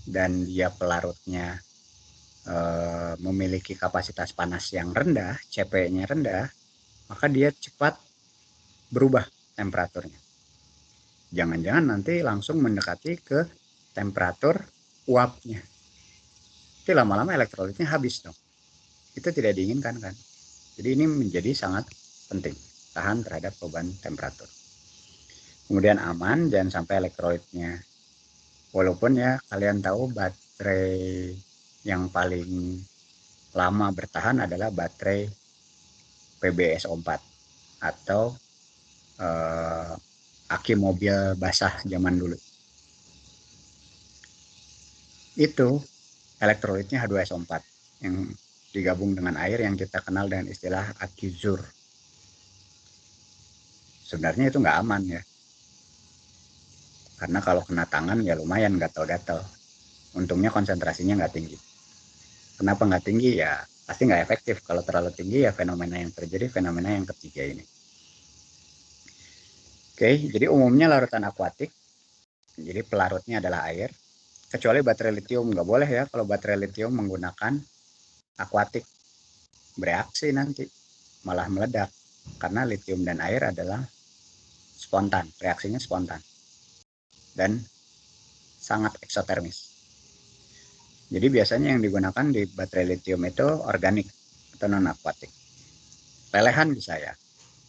dan dia pelarutnya memiliki kapasitas panas yang rendah, CP-nya rendah, maka dia cepat berubah temperaturnya. Jangan-jangan nanti langsung mendekati ke temperatur uapnya. Itu lama-lama elektrolitnya habis dong. Itu tidak diinginkan kan. Jadi ini menjadi sangat penting, tahan terhadap perubahan temperatur. Kemudian aman, jangan sampai elektrolitnya. Walaupun ya kalian tahu baterai yang paling lama bertahan adalah baterai PbSO4 atau aki mobil basah zaman dulu. Itu elektrolitnya H2SO4 yang digabung dengan air yang kita kenal dengan istilah aki zur. Sebenarnya itu nggak aman ya. Karena kalau kena tangan ya lumayan gatal-gatal. Untungnya konsentrasinya nggak tinggi. Kenapa nggak tinggi? Ya pasti nggak efektif. Kalau terlalu tinggi ya fenomena yang terjadi, fenomena yang ketiga ini. Oke, jadi umumnya larutan akuatik. Jadi pelarutnya adalah air. Kecuali baterai litium, nggak boleh ya kalau baterai litium menggunakan akuatik. Bereaksi nanti, malah meledak. Karena litium dan air adalah spontan, reaksinya spontan. Dan sangat eksotermis. Jadi biasanya yang digunakan di baterai litium itu organik atau non-akuatik. Lelehan bisa ya,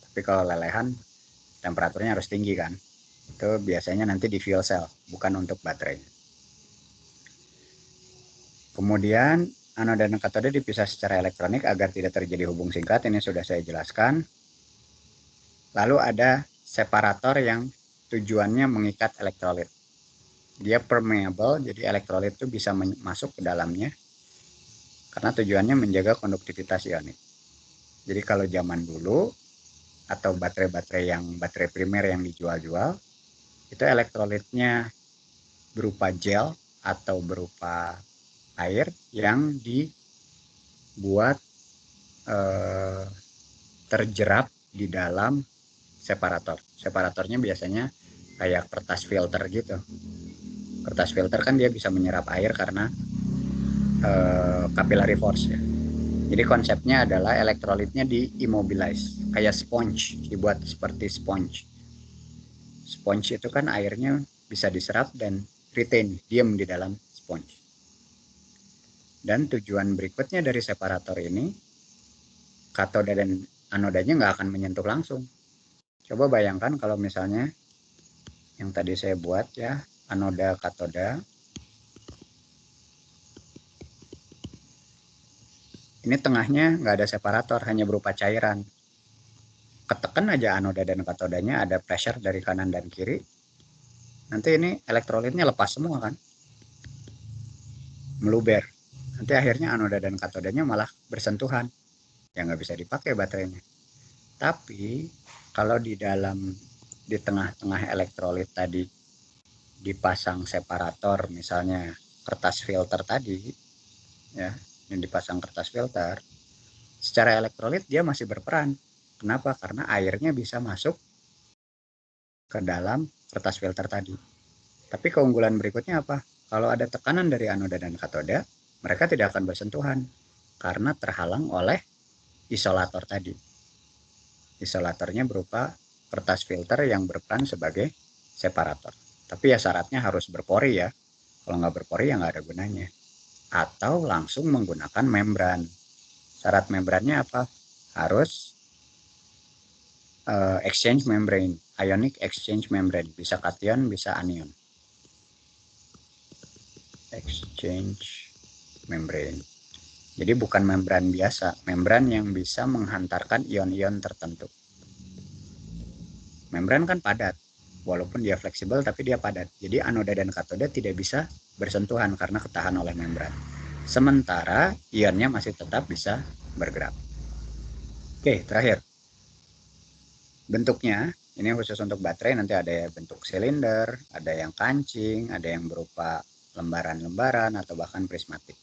tapi kalau lelehan temperaturnya harus tinggi kan. Itu biasanya nanti di fuel cell, bukan untuk baterai. Kemudian anoda dan katoda dipisah secara elektronik agar tidak terjadi hubung singkat. Ini sudah saya jelaskan. Lalu ada separator yang tujuannya mengikat elektrolit. Dia permeable, jadi elektrolit itu bisa masuk ke dalamnya karena tujuannya menjaga konduktivitas ionik. Jadi kalau zaman dulu atau baterai primer yang dijual-jual itu elektrolitnya berupa gel atau berupa air yang dibuat terjerap di dalam separator. Separatornya biasanya kayak kertas filter gitu. Kertas filter kan dia bisa menyerap air karena capillary force ya. Jadi konsepnya adalah elektrolitnya di-immobilize, kayak sponge, dibuat seperti sponge. Sponge itu kan airnya bisa diserap dan retain, diam di dalam sponge. Dan tujuan berikutnya dari separator ini, katoda dan anodanya nggak akan menyentuh langsung. Coba bayangkan kalau misalnya yang tadi saya buat ya, anoda katoda. Ini tengahnya nggak ada separator, hanya berupa cairan. Ketekan aja anoda dan katodanya, ada pressure dari kanan dan kiri. Nanti ini elektrolitnya lepas semua kan. Meluber. Nanti akhirnya anoda dan katodanya malah bersentuhan. Ya nggak bisa dipakai baterainya. Tapi kalau di tengah-tengah elektrolit tadi dipasang separator, misalnya kertas filter tadi, ya, yang dipasang kertas filter, secara elektrolit dia masih berperan. Kenapa? Karena airnya bisa masuk ke dalam kertas filter tadi. Tapi keunggulan berikutnya apa? Kalau ada tekanan dari anoda dan katoda, mereka tidak akan bersentuhan karena terhalang oleh isolator tadi. Isolatornya berupa kertas filter yang berperan sebagai separator. Tapi ya syaratnya harus berpori ya. Kalau nggak berpori ya nggak ada gunanya. Atau langsung menggunakan membran. Syarat membrannya apa? Harus exchange membrane, ionic exchange membrane. Bisa kation, bisa anion. Exchange membrane. Jadi bukan membran biasa, membran yang bisa menghantarkan ion-ion tertentu. Membran kan padat, walaupun dia fleksibel tapi dia padat. Jadi anoda dan katoda tidak bisa bersentuhan karena ketahan oleh membran. Sementara ionnya masih tetap bisa bergerak. Oke, terakhir. Bentuknya, ini khusus untuk baterai, nanti ada bentuk silinder, ada yang kancing, ada yang berupa lembaran-lembaran atau bahkan prismatik.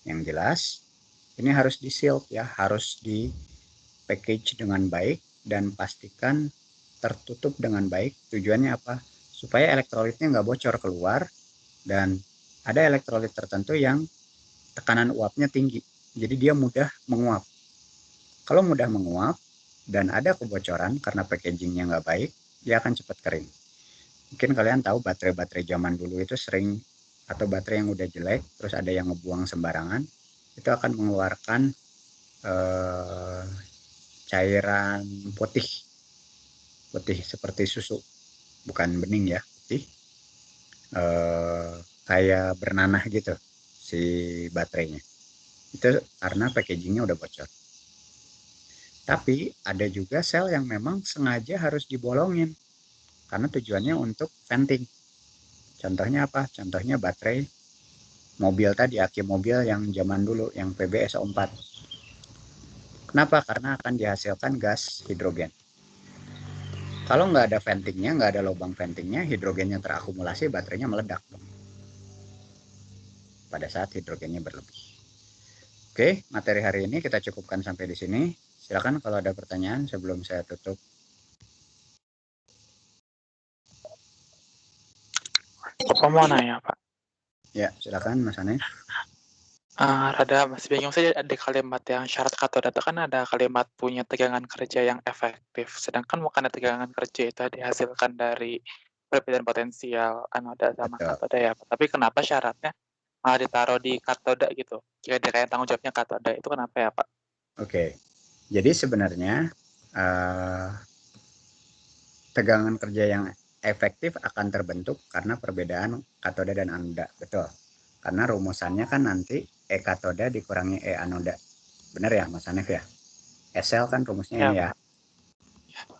Yang jelas, ini harus di-seal ya, harus di package dengan baik dan pastikan tertutup dengan baik. Tujuannya apa? Supaya elektrolitnya nggak bocor keluar dan ada elektrolit tertentu yang tekanan uapnya tinggi. Jadi dia mudah menguap. Kalau mudah menguap dan ada kebocoran karena packagingnya nggak baik, dia akan cepat kering. Mungkin kalian tahu baterai-baterai zaman dulu itu sering, atau baterai yang udah jelek, terus ada yang ngebuang sembarangan, itu akan mengeluarkan cairan putih seperti susu, bukan bening ya, putih, kayak bernanah gitu si baterainya. Itu karena packagingnya udah bocor. Tapi ada juga sel yang memang sengaja harus dibolongin karena tujuannya untuk venting. Contohnya apa? Contohnya baterai mobil tadi, aki mobil yang zaman dulu, yang PbSO4. Kenapa? Karena akan dihasilkan gas hidrogen. Kalau nggak ada ventingnya, nggak ada lubang ventingnya, hidrogennya terakumulasi, baterainya meledak pada saat hidrogennya berlebih. Oke, materi hari ini kita cukupkan sampai di sini. Silakan kalau ada pertanyaan sebelum saya tutup. Bapak mau nanya, Pak. Ya, silakan Mas Hanif. Rada masih bingung saja ada kalimat yang syarat katoda itu kan ada kalimat punya tegangan kerja yang efektif. Sedangkan bukan tegangan kerja itu dihasilkan dari perbedaan potensial anoda sama Betul. katoda ya. Tapi kenapa syaratnya malah ditaruh di katoda gitu? Jika dia kayak tanggung jawabnya katoda itu kenapa ya, Pak? Oke, jadi sebenarnya tegangan kerja yang efektif akan terbentuk karena perbedaan katoda dan anoda. Betul. Karena rumusannya kan nanti E katoda dikurangi E anoda. Benar ya Mas Hanif ya? SL kan rumusnya ini ya.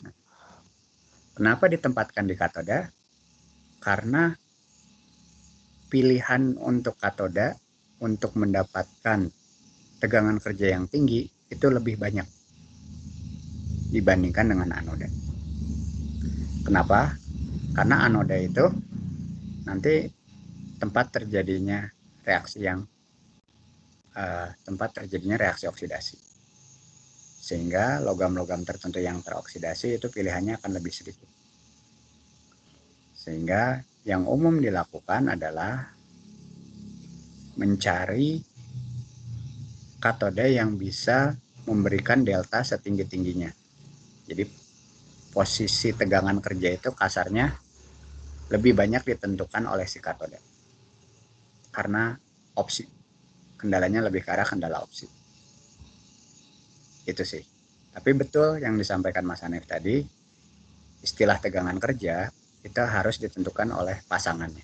Nah, kenapa ditempatkan di katoda? Karena pilihan untuk katoda untuk mendapatkan tegangan kerja yang tinggi itu lebih banyak dibandingkan dengan anoda. Kenapa? Karena anoda itu nanti tempat terjadinya reaksi oksidasi. Sehingga logam-logam tertentu yang teroksidasi itu pilihannya akan lebih sedikit. Sehingga yang umum dilakukan adalah mencari katoda yang bisa memberikan delta setinggi-tingginya. Jadi posisi tegangan kerja itu kasarnya lebih banyak ditentukan oleh si katoda. Karena opsi. Kendalanya lebih ke arah kendala opsi. Itu sih. Tapi betul yang disampaikan Mas Hanif tadi, istilah tegangan kerja itu harus ditentukan oleh pasangannya.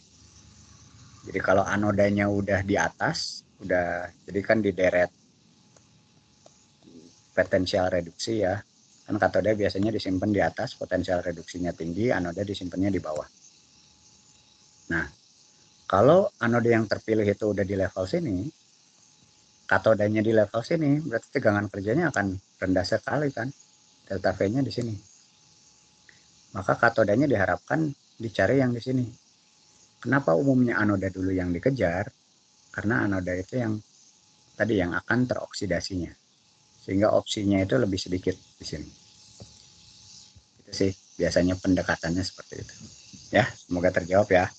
Jadi kalau anodanya udah di atas, jadi kan di deret potensial reduksi ya. Kan katoda biasanya disimpan di atas, potensial reduksinya tinggi, anoda disimpannya di bawah. Nah, kalau anoda yang terpilih itu udah di level sini, katodanya di level sini, berarti tegangan kerjanya akan rendah sekali kan. Delta V-nya di sini. Maka katodanya diharapkan dicari yang di sini. Kenapa umumnya anoda dulu yang dikejar? Karena anoda itu yang tadi yang akan teroksidasinya. Sehingga opsinya itu lebih sedikit di sini. Itu sih biasanya pendekatannya seperti itu. Ya, semoga terjawab ya.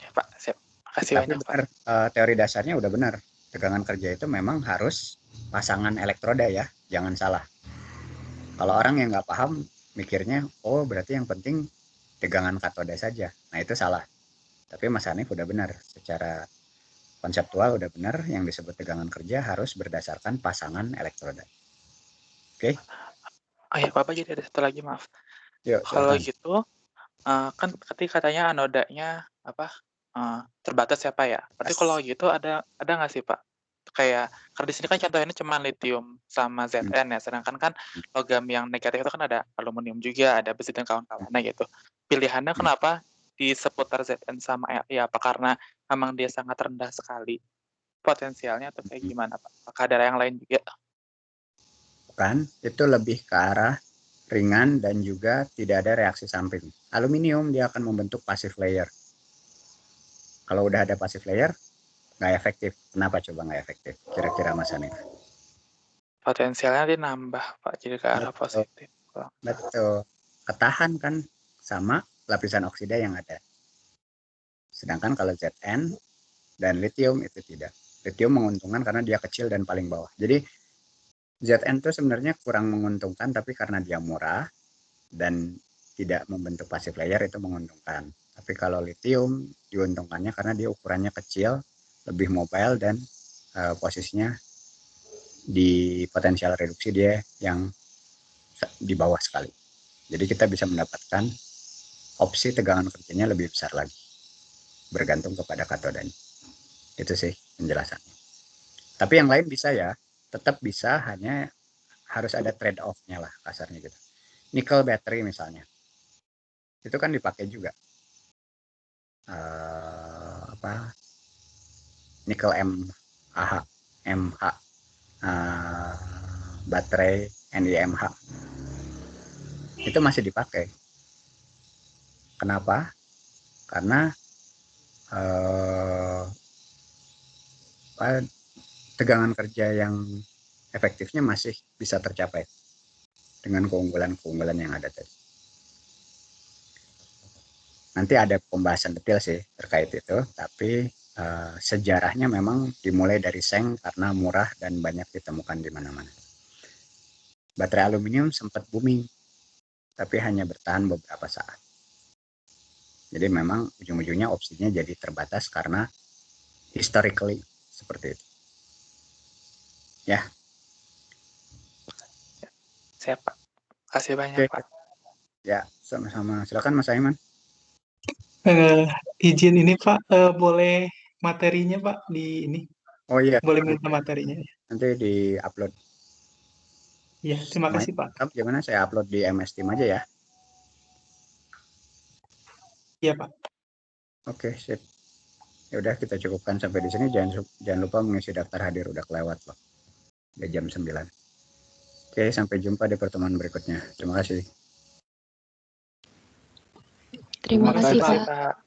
Ya, Pak. Siap. Makasih Tapi banyak, benar, teori dasarnya udah benar. Tegangan kerja itu memang harus pasangan elektroda ya, jangan salah. Kalau orang yang nggak paham mikirnya, oh berarti yang penting tegangan katoda saja. Nah itu salah. Tapi Mas Hanif udah benar, secara konseptual udah benar, yang disebut tegangan kerja harus berdasarkan pasangan elektroda. Oke? Oh ya, Bapak jadi ada satu lagi, maaf. Yuk, Kalau silakan. gitu, kan katanya anodanya terbatas ya, Pak ya? Berarti kalau gitu ada nggak sih, Pak? Kayak karena di sini kan contohnya cuma litium sama Zn ya, sedangkan kan logam yang negatif itu kan ada aluminium juga, ada besi dan kawan-kawannya gitu. Pilihannya kenapa di seputar Zn sama ya apa karena memang dia sangat rendah sekali potensialnya atau kayak gimana Pak? Apakah ada yang lain juga? Bukan, itu lebih ke arah ringan dan juga tidak ada reaksi samping. Aluminium dia akan membentuk passive layer. Kalau udah ada passive layer, nggak efektif. Kenapa coba nggak efektif? Kira-kira Mas Hanif? Potensialnya dia nambah Pak, jadi ke arah positif. Betul. Ketahan kan sama lapisan oksida yang ada. Sedangkan kalau Zn dan lithium itu tidak. Lithium menguntungkan karena dia kecil dan paling bawah. Jadi Zn itu sebenarnya kurang menguntungkan, tapi karena dia murah dan tidak membentuk passive layer itu menguntungkan. Tapi kalau lithium diuntungkannya karena dia ukurannya kecil, lebih mobile dan posisinya di potensial reduksi dia yang di bawah sekali. Jadi kita bisa mendapatkan opsi tegangan kerjanya lebih besar lagi, bergantung kepada katodanya. Itu sih penjelasannya. Tapi yang lain bisa ya, tetap bisa, hanya harus ada trade off-nya lah kasarnya gitu. Nickel battery misalnya, itu kan dipakai juga nickel MH baterai NiMH itu masih dipakai. Kenapa? Karena tegangan kerja yang efektifnya masih bisa tercapai dengan keunggulan-keunggulan yang ada tadi. Nanti ada pembahasan detail sih terkait itu, tapi sejarahnya memang dimulai dari seng karena murah dan banyak ditemukan di mana-mana. Baterai aluminium sempat booming, tapi hanya bertahan beberapa saat. Jadi memang ujung-ujungnya opsinya jadi terbatas karena historically seperti itu. Ya. Siap Pak. Kasih banyak Pak. Ya, sama-sama. Silakan Mas Aiman. Izin ini Pak, boleh materinya Pak di ini? Oh iya. Boleh minta materinya? Nanti di-upload. Iya, terima kasih Pak. Gimana saya upload di MS Team aja ya? Iya Pak. Oke, sip. Ya udah kita cukupkan sampai di sini. Jangan lupa mengisi daftar hadir, udah kelewat loh. Udah jam 9. Oke, sampai jumpa di pertemuan berikutnya. Terima kasih. Terima kasih Pak.